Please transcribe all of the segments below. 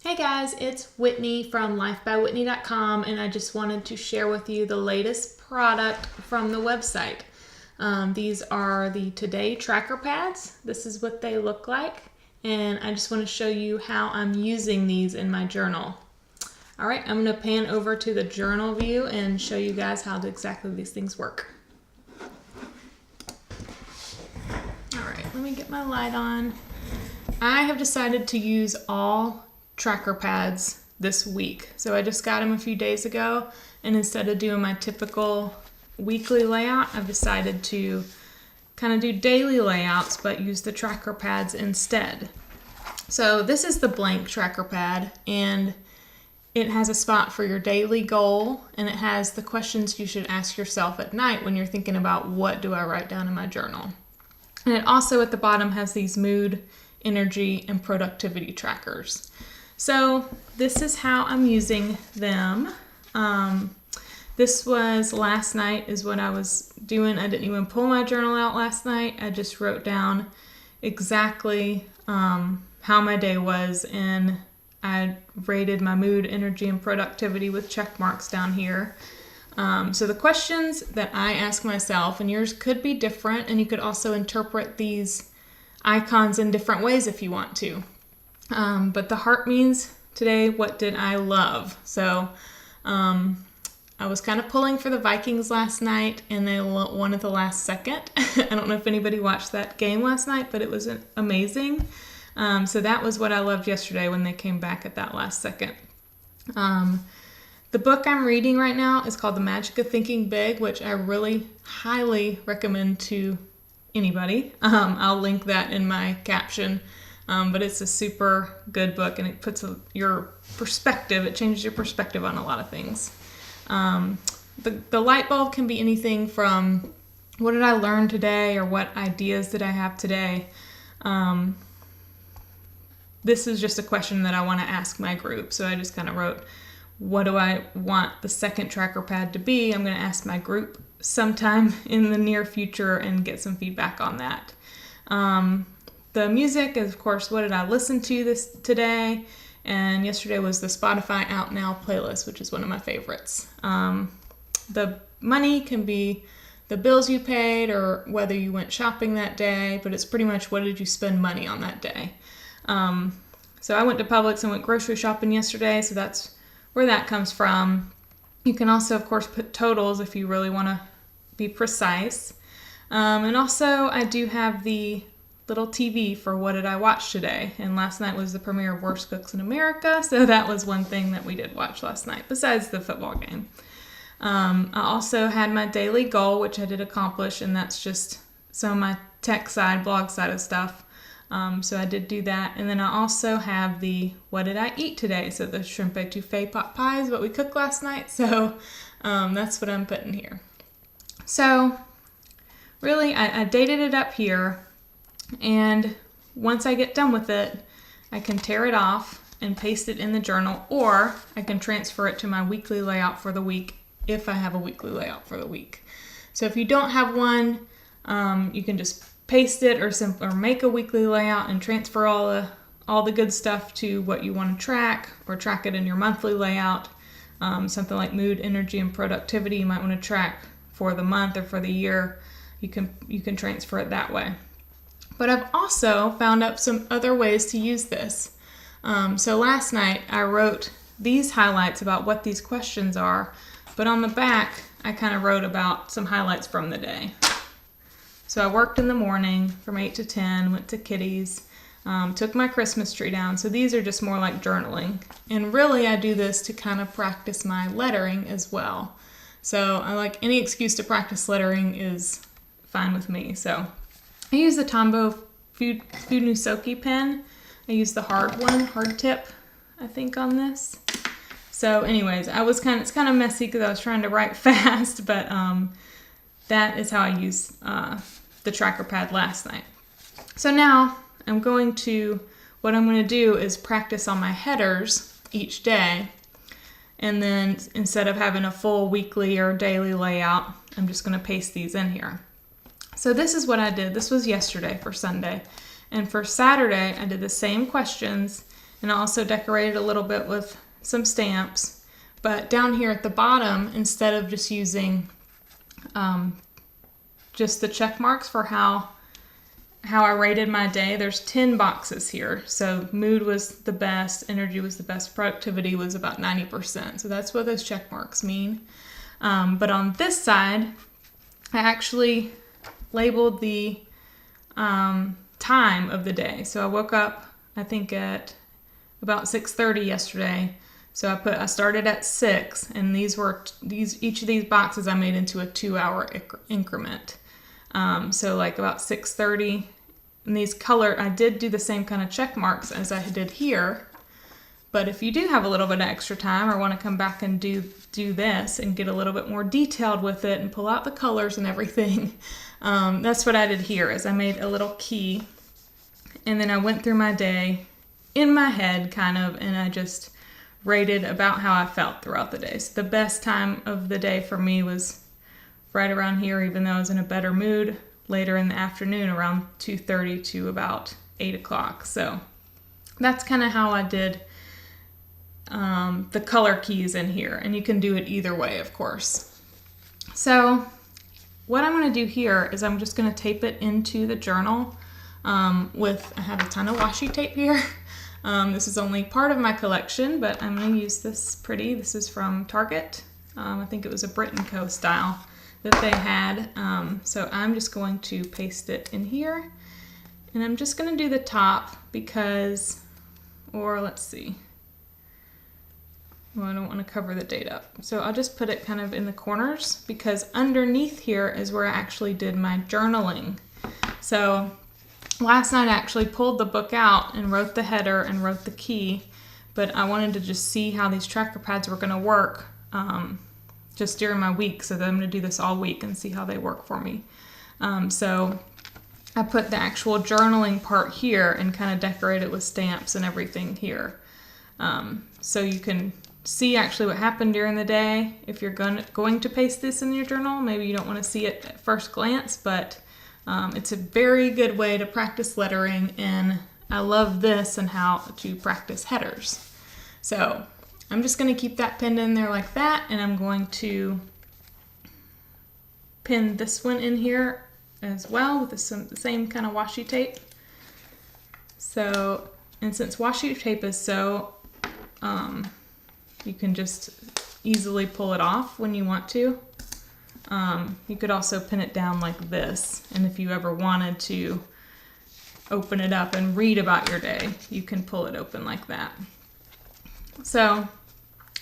Hey guys, it's Whitney from lifebywhitney.com, and I just wanted to share with you the latest product from the website. These are the Today Tracker Pads. This is what they look like, and I just want to show you how I'm using these in my journal. All right, I'm going to pan over to the journal view and show you guys how exactly these things work. All right, let me get my light on. I have decided to use all tracker pads this week. So I just got them a few days ago, and instead of doing my typical weekly layout, I've decided to kind of do daily layouts but use the tracker pads instead. So this is the blank tracker pad, and it has a spot for your daily goal, and it has the questions you should ask yourself at night when you're thinking about what do I write down in my journal. And it also at the bottom has these mood, energy, and productivity trackers. So this is how I'm using them. This was last night is what I was doing. I didn't even pull my journal out last night. I just wrote down exactly how my day was, and I rated my mood, energy, and productivity with check marks down here. So the questions that I ask myself, and yours could be different, and you could also interpret these icons in different ways if you want to. But the heart means today, what did I love? So I was kind of pulling for the Vikings last night, and they won at the last second. I don't know if anybody watched that game last night, but it was amazing. So that was what I loved yesterday when they came back at that last second. The book I'm reading right now is called The Magic of Thinking Big, which I really highly recommend to anybody. I'll link that in my caption. But it's a super good book, and it puts your perspective, it changes your perspective on a lot of things. The light bulb can be anything from what did I learn today, or what ideas did I have today. This is just a question that I want to ask my group. So I just kind of wrote, what do I want the second tracker pad to be? I'm going to ask my group sometime in the near future and get some feedback on that. The music is, of course, what did I listen to today? And yesterday was the Spotify Out Now playlist, which is one of my favorites. The money can be the bills you paid or whether you went shopping that day, but it's pretty much what did you spend money on that day. So I went to Publix and went grocery shopping yesterday, so that's where that comes from. You can also, of course, put totals if you really want to be precise. And also, I do have the little TV for what did I watch today. And last night was the premiere of Worst Cooks in America, so that was one thing that we did watch last night, besides the football game. I also had my daily goal, which I did accomplish, and that's just some of my tech side, blog side of stuff. So I did do that. And then I also have the what did I eat today? So the shrimp etouffee pot pie is what we cooked last night. So that's what I'm putting here. So really, I dated it up here. And once I get done with it, I can tear it off and paste it in the journal, or I can transfer it to my weekly layout for the week if I have a weekly layout for the week. So if you don't have one, you can just paste it or make a weekly layout and transfer all the good stuff to what you want to track, or track it in your monthly layout. Something like mood, energy, and productivity you might want to track for the month or for the year. You can transfer it that way. But I've also found out some other ways to use this. So last night I wrote these highlights about what these questions are, but on the back I kind of wrote about some highlights from the day. So I worked in the morning from 8 to 10, went to Kitty's, took my Christmas tree down. So these are just more like journaling. And really I do this to kind of practice my lettering as well. So I like any excuse to practice lettering is fine with me. So I use the Tombow Food Nusoki pen. I use the hard one, hard tip, I think, on this. So anyways, it's kind of messy because I was trying to write fast, but that is how I used the tracker pad last night. So now what I'm going to do is practice on my headers each day. And then instead of having a full weekly or daily layout, I'm just going to paste these in here. So this is what I did. This was yesterday for Sunday. And for Saturday, I did the same questions, And I also decorated a little bit with some stamps. But down here at the bottom, instead of just using just the check marks for how I rated my day, there's 10 boxes here. So mood was the best, energy was the best, productivity was about 90%. So that's what those check marks mean. But on this side, I actually labeled the time of the day. So I woke up, I think at about 6:30 yesterday. So I started at 6, and each of these boxes I made into a 2-hour increment. So like about 6:30, and these I did do the same kind of check marks as I did here. But if you do have a little bit of extra time or want to come back and do this and get a little bit more detailed with it and pull out the colors and everything, that's what I did here. Is I made a little key, and then I went through my day in my head kind of, and I just rated about how I felt throughout the day. So the best time of the day for me was right around here, even though I was in a better mood, later in the afternoon around 2:30 to about 8 o'clock. So that's kind of how I did the color keys in here, and you can do it either way, of course. So what I'm going to do here is I'm just going to tape it into the journal I have a ton of washi tape here. This is only part of my collection, but I'm going to use this this is from Target. I think it was a Brit & Co style that they had. So I'm just going to paste it in here, and I'm just going to do the top let's see. Well, I don't want to cover the date up. So I'll just put it kind of in the corners, because underneath here is where I actually did my journaling. So last night I actually pulled the book out and wrote the header and wrote the key, but I wanted to just see how these tracker pads were going to work just during my week. So that I'm going to do this all week and see how they work for me. So I put the actual journaling part here and kind of decorate it with stamps and everything here. So you can see actually what happened during the day. If you're going to paste this in your journal, maybe you don't want to see it at first glance, but it's a very good way to practice lettering, and I love this and how to practice headers. So I'm just going to keep that pinned in there like that, and I'm going to pin this one in here as well with the same kind of washi tape. So, and since washi tape is so you can just easily pull it off when you want to. You could also pin it down like this, and if you ever wanted to open it up and read about your day, you can pull it open like that. So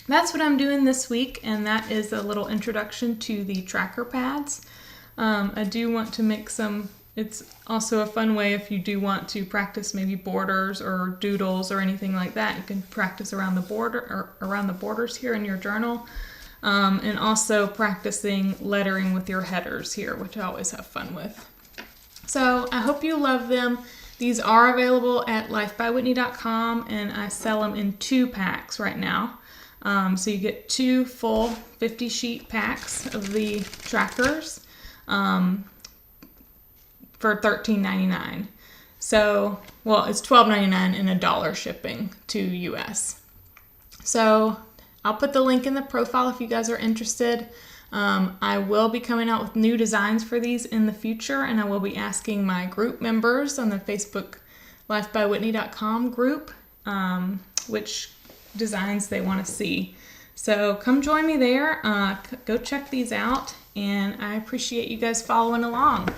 that's what I'm doing this week, and that is a little introduction to the tracker pads. I do want to make it's also a fun way if you do want to practice maybe borders or doodles or anything like that. You can practice around the borders here in your journal, and also practicing lettering with your headers here, which I always have fun with. So I hope you love them. These are available at lifebywhitney.com, and I sell them in 2 packs right now. So you get 2 full 50-sheet packs of the trackers for $13.99. So, well, it's $12.99 and $1 shipping to US. So I'll put the link in the profile if you guys are interested. I will be coming out with new designs for these in the future, and I will be asking my group members on the Facebook lifebywhitney.com group which designs they want to see. So come join me there. Go check these out, and I appreciate you guys following along.